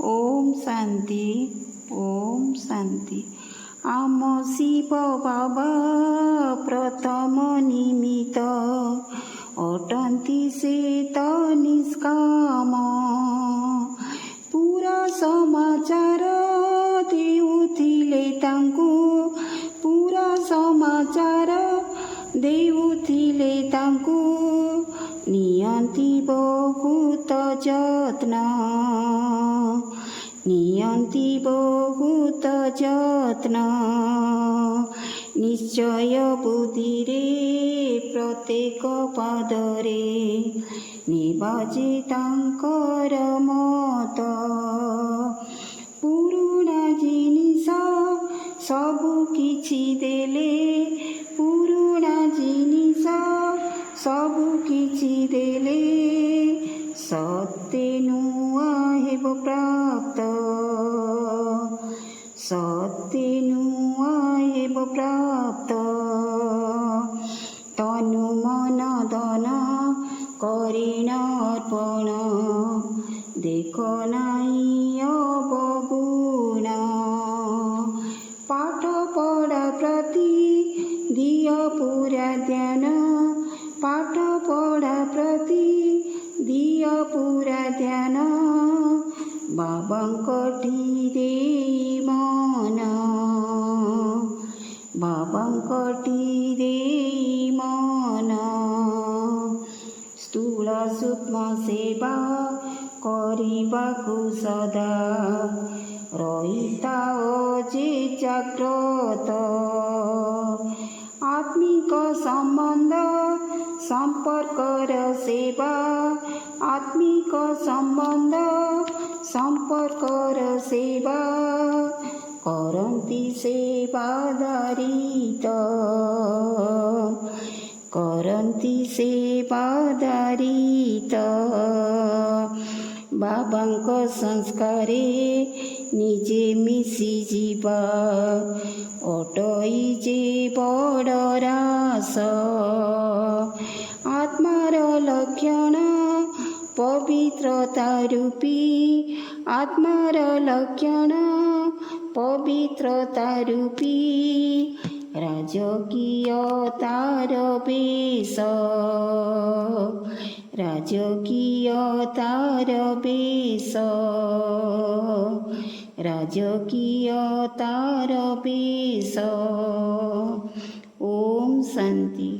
ओम शांति ओम शांति। आम शिव बाबा प्रथम निमित्त अटंती से तो निष्काम। पूरा समाचार देउथिले तांकु, पूरा समाचार देउथिले तांकु, नियंती बहुत जत्न, नियंती बहुत जत्न। निश्चय बुद्धिरे प्रत्येक पादरे निबाजे तांकर मत। पुरुणा जिनिस सबु किछि देले, पुरुणा जिनिस सबु किछि देले, सत्य नुआ हेब प्राप्त, सत्य नुआ हेब प्राप्त। तनु मन धन करिण अर्पण, देख नाई अवगुण। पाठ पढ़ा प्रति दिय पूरा ध्यान, पाठ पढ़ा प्रति दिय पूरा ध्यान। बाबांकठी देई मन, बाबांकठी देई मन। स्थूल सूक्ष्म सेवा करिबाकु सदा रहिताओ जे जाग्रत। आत्मिक संबंध संपर्कर सेवा, आत्मिक संबंध संपर्कर सेवा। करन्ति सेवाधारित, करन्ति सेवाधारित। बाबांक संस्कारे निजे मिशि जीवा, अटई जे बड़ रास। आत्मार लक्षण पवित्रता रूपी, आत्मार लक्षण पवित्रता रूपी। राजकीयतार बेश, राजकीयतार बेश, राजकीयतार बेश। ओम शांति।